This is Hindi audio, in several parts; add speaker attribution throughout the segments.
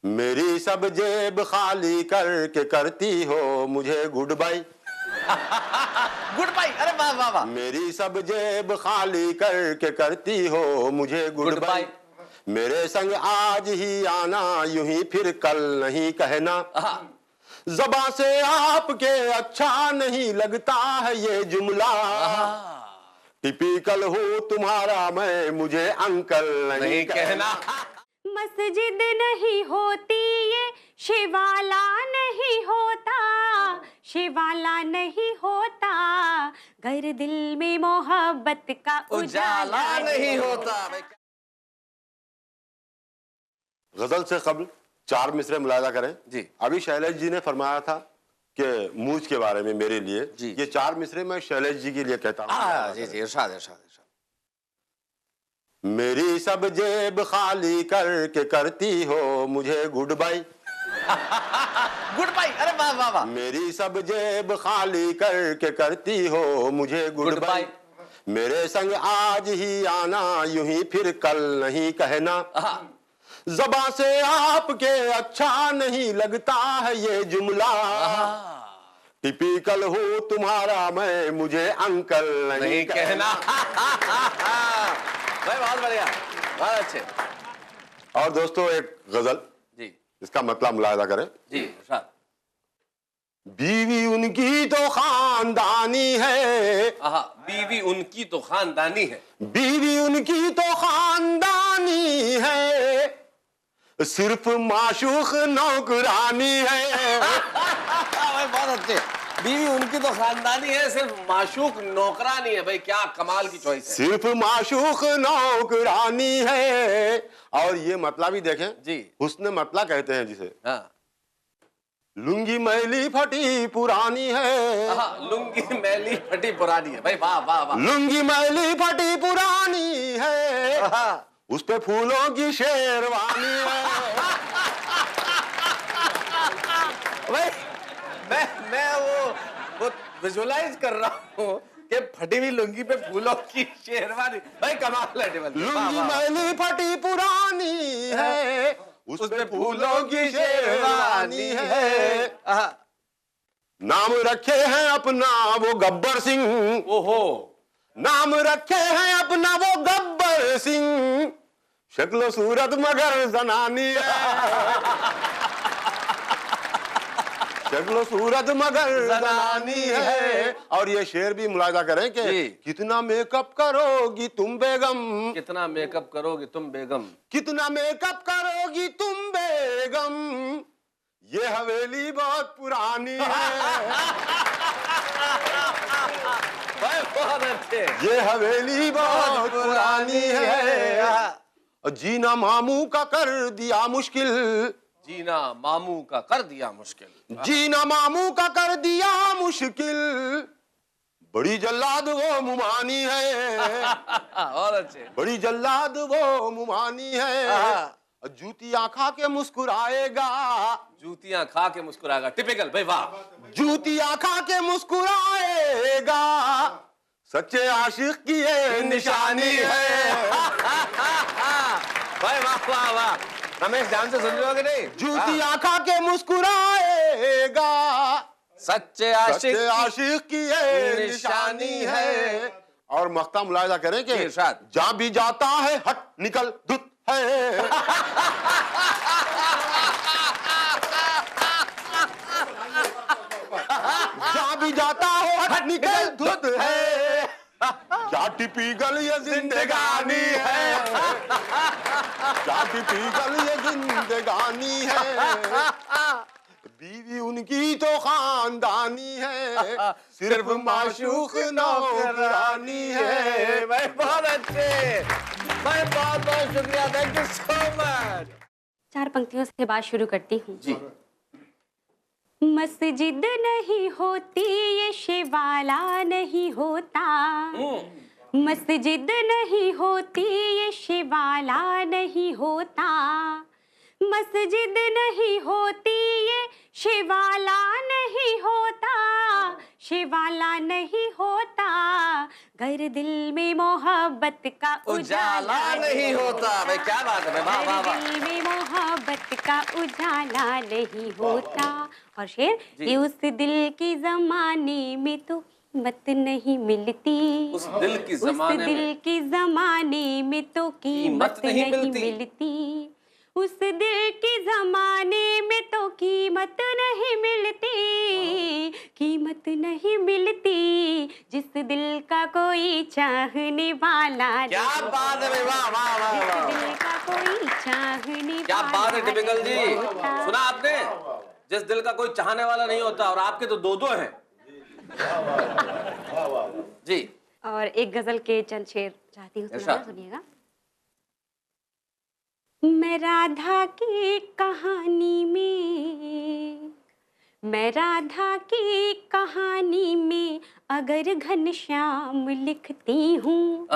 Speaker 1: मेरी सब जेब खाली करके करती हो मुझे गुड बाय।
Speaker 2: गुड बाय, अरे वाह वाह वाह।
Speaker 1: मेरी सब जेब खाली करके करती हो मुझे गुड बाय। मेरे संग आज ही आना यूं ही फिर कल नहीं कहना। ज़बां से आपके अच्छा नहीं लगता है ये जुमला। टिपिकल हूँ तुम्हारा मैं, मुझे अंकल नहीं कहना।
Speaker 3: मस्जिद नहीं होती ये शिवाला नहीं होता, शिवाला नहीं होता, घर दिल में मोहब्बत का
Speaker 2: उजाला नहीं होता।
Speaker 1: गजल से कबल 4 मिसरे मुलाहिजा करें
Speaker 2: जी।
Speaker 1: अभी शैलेश जी ने फरमाया था कि मूछ के बारे में मेरे लिए
Speaker 2: जी।
Speaker 1: ये 4 मिसरे मैं शैलेश जी के लिए कहता हूँ।
Speaker 2: जी जी, इरशाद इरशाद इरशाद।
Speaker 1: मेरी सब जेब खाली करके करती हो मुझे गुड बाय।
Speaker 2: गुड बाय, अरे वाह वाह वाह।
Speaker 1: मेरी सब जेब खाली करके करती हो मुझे गुड बाय। मेरे संग आज ही आना यूं ही फिर कल नहीं कहना। ज़बां से आपके अच्छा नहीं लगता है ये जुमला। टिपिकल हूँ तुम्हारा मैं, मुझे अंकल नहीं कहना।
Speaker 2: भाई बहुत बढ़िया, बहुत अच्छे।
Speaker 1: और दोस्तों एक गजल
Speaker 2: जी,
Speaker 1: इसका मतलब मुलाहिजा करें।
Speaker 2: जी इरशाद।
Speaker 1: बीवी उनकी तो खानदानी है।
Speaker 2: बीवी उनकी तो खानदानी है।
Speaker 1: बीवी उनकी तो खानदानी है, सिर्फ माशूक नौकरानी है।
Speaker 2: बहुत अच्छे। बीवी उनकी तो खानदानी है, सिर्फ माशूक नौकरानी है। भाई क्या कमाल की चॉइस है।
Speaker 1: सिर्फ माशूक नौकरानी है। और ये मतलब ही देखें
Speaker 2: जी,
Speaker 1: हुस्न मतलब कहते हैं जिसे।
Speaker 2: हाँ।
Speaker 1: लुंगी मैली फटी पुरानी है।
Speaker 2: लुंगी मैली फटी पुरानी है। भाई वाह वाह वाह।
Speaker 1: लुंगी मैली फटी पुरानी है, उस पे फूलों की शेरवानी है।
Speaker 2: भाई मैं वो विजुअलाइज कर रहा हूँ कि फटी हुई लुंगी पे फूलों की शेरवानी। भाई कमाल है।
Speaker 1: लुंगी मैली फटी पुरानी है, उस पे फूलों की शेरवानी है। नाम रखे हैं अपना वो गब्बर सिंह।
Speaker 2: ओहो,
Speaker 1: नाम रखे हैं अपना वो गब्बर सिंह, शक्लो सूरत मगर जनानी है। शक्लो सूरत मगर जनानी है। और ये शेर भी मुलाहिजा करें कि कितना मेकअप करोगी तुम बेगम।
Speaker 2: कितना मेकअप करोगी तुम बेगम।
Speaker 1: कितना मेकअप करोगी तुम बेगम, ये हवेली बहुत पुरानी है।
Speaker 2: बहुत अच्छे।
Speaker 1: ये हवेली बहुत पुरानी है, जीना मामू का कर दिया मुश्किल।
Speaker 2: जीना मामू का कर दिया मुश्किल।
Speaker 1: जीना मामू का कर दिया मुश्किल, बड़ी जल्लाद वो मुमानी है।
Speaker 2: और अच्छे।
Speaker 1: बड़ी जल्लाद वो मुमानी है, जूतियां खा के मुस्कुराएगा।
Speaker 2: जूतियां खा के मुस्कुराएगा। टिपिकल भाई वाह।
Speaker 1: जूतियां खा के मुस्कुराएगा, सच्चे आशिक की ये निशानी है।
Speaker 2: भाई वाह वाह वाह। रमेश ध्यान से सुन रहे हो कि नहीं।
Speaker 1: जूतियां खा के मुस्कुराएगा,
Speaker 2: सच्चे
Speaker 1: आशिक की ये निशानी है। और मख्ता मुलाहिजा करें कि जहां भी जाता है हट निकल धुत है। जहां भी जाता हो हट निकल धुत है, क्या टिपिकल ये जिंदगानी है। क्या टिपिकल ये जिंदगानी है। बीवी उनकी तो खानदानी है, सिर्फ माशूक नौकरानी है।
Speaker 2: भाई बहुत अच्छे। भाई बहुत बहुत शुक्रिया। Thank you so much.
Speaker 3: 4 पंक्तियों से बात शुरू करती हूँ।
Speaker 2: जी।
Speaker 3: मस्जिद नहीं होती ये शिवाला नहीं होता, मस्जिद नहीं होती ये शिवाला नहीं होता, मस्जिद नहीं होती ये शिवाला नहीं होता, शिवाला नहीं होता, गर दिल में मोहब्बत का
Speaker 2: उजाला नहीं होता। भाई क्या बात है, वाह वाह वाह।
Speaker 3: दिल में मोहब्बत का उजाला नहीं होता। और शेर कि उस दिल की जमाने में तो कीमत नहीं मिलती,
Speaker 2: उस दिल की जमाने में,
Speaker 3: उस दिल की जमाने में तो कीमत नहीं मिलती, उस दिल की जमाने में तो कीमत नहीं मिलती, कीमत नहीं मिलती, जिस दिल का कोई चाहने वाला।
Speaker 2: क्या बात है, वाह वाह वाह वाह।
Speaker 3: जिस दिल का कोई चाहने
Speaker 2: क्या बात है टिपिकल जी,
Speaker 3: नहीं होता।
Speaker 2: सुना आपने? जिस दिल का कोई चाहने वाला नहीं होता, और आपके तो दो दो हैं जी।
Speaker 3: और एक गजल के चंद शेर चाहती हूँ सुनाना, सुनिएगा। मैं राधा की कहानी में, मैं राधा की कहानी में अगर घनश्याम लिखती हूँ,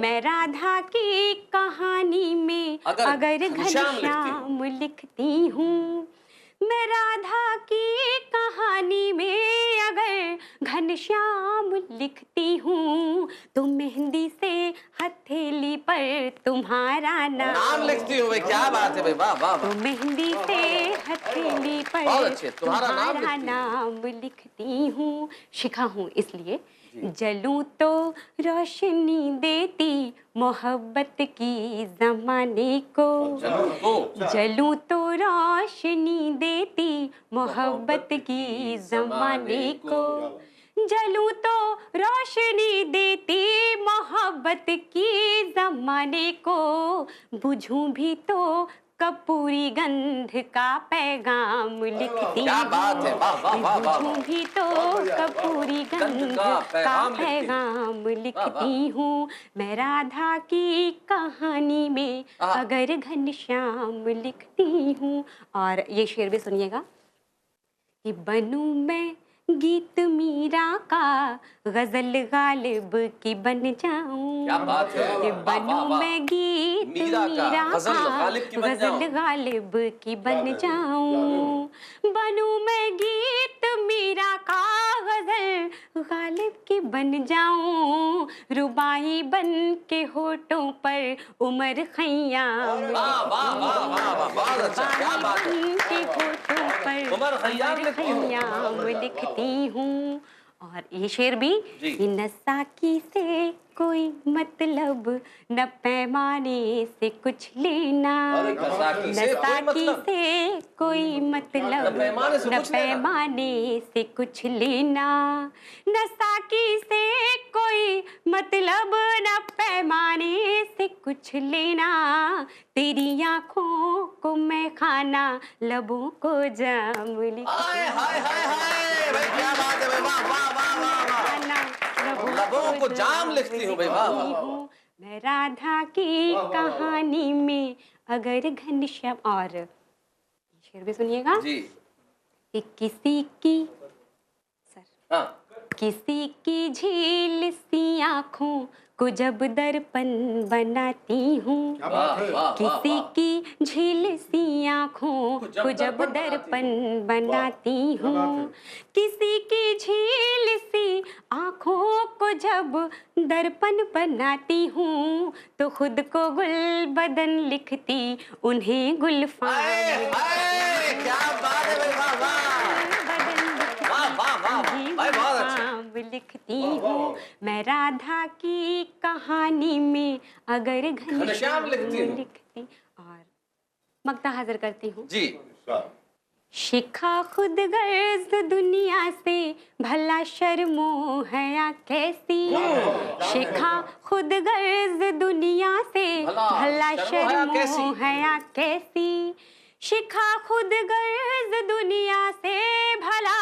Speaker 3: मैं राधा की कहानी में अगर घनश्याम लिखती हूँ, मैं राधा की कहानी में अगर घनश्याम लिखती हूँ, तो मेहंदी से हथेली पर तुम्हारा
Speaker 2: नाम लिखती हूँ। क्या बात है भाई, वाह वाह।
Speaker 3: तो मेहंदी से हथेली पर तुम्हारा नाम लिखती हूँ। शिखा हूँ इसलिए जलूं तो रोशनी देती मोहब्बत की जमाने को, जलूं तो रोशनी देती मोहब्बत की जमाने को, जलूं तो रोशनी देती मोहब्बत की जमाने को, बुझूं भी तो कपूरी गंध का पैगाम लिखती।
Speaker 2: क्या बात है, वाह वाह वाह वाह।
Speaker 3: बुझूं भी तो कपूरी गंध का पैगाम लिखती हूँ, मैं राधा की कहानी में अगर घनश्याम लिखती हूँ। और ये शेर भी सुनिएगा कि बनूं मैं गीत मीरा का, गजल गालिब की बन जाऊं।
Speaker 2: क्या बात है,
Speaker 3: कि बनूं मैं गीत मीरा का, गजल गालिब की बन जाऊं, बनूं मैं गीत मीरा का, गजल गालिब की बन जाऊं, रुबाई बन के होठों पर उमर खैयाम के होठों पर उमर खैयाम लिखती हूँ। और ये शेर भी कि न साकी से कोई मतलब न पैमाने से कुछ लेना, न साकी से कोई मतलब न पैमाने से कुछ लेना, न साकी से कोई मतलब न पैमाने से कुछ लेना, तेरी आँखों को मैं खाना लबों को जाम
Speaker 2: लबों को जाम लिखती हूँ भाई, वाह वाह।
Speaker 3: मैं राधा की कहानी में अगर घनश्याम। और शेर भी सुनिएगा कि किसी की किसी की झील सी आँखों को जब दर्पण बनाती हूँ, किसी की झील सी आँखों को जब दर्पण बनाती हूँ, किसी की झील सी आँखों को जब दर्पण बनाती हूँ, तो खुद को गुल बदन लिखती उन्हें गुलफाम।
Speaker 2: क्या बात है,
Speaker 3: लिखती हूँ मैं राधा की कहानी में अगर घनश्याम लिखती। और मक्ता हाजिर करती हूँ जी। शिखा खुद गर्ज दुनिया से भला शर्मो हया कैसी, शिखा खुद गर्ज दुनिया से भला शर्मो हया कैसी, शिखा खुद गर्ज दुनिया से भला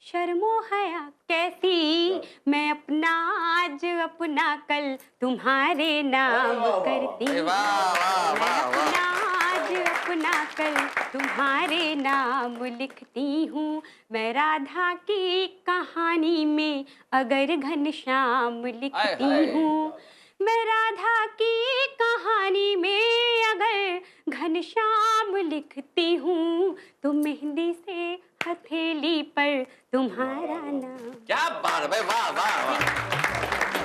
Speaker 3: शर्मो हया कैसी, मैं अपना आज अपना कल तुम्हारे नाम करती, मैं अपना आज अपना कल तुम्हारे नाम लिखती हूँ, मैं राधा की कहानी में अगर घनश्याम लिखती हूँ, मैं राधा की कहानी में अगर घनश्याम लिखती हूँ, तो मेहंदी से हथेली पर तुम्हारा नाम।
Speaker 2: क्या बात है भाई, वाह वाह वाह।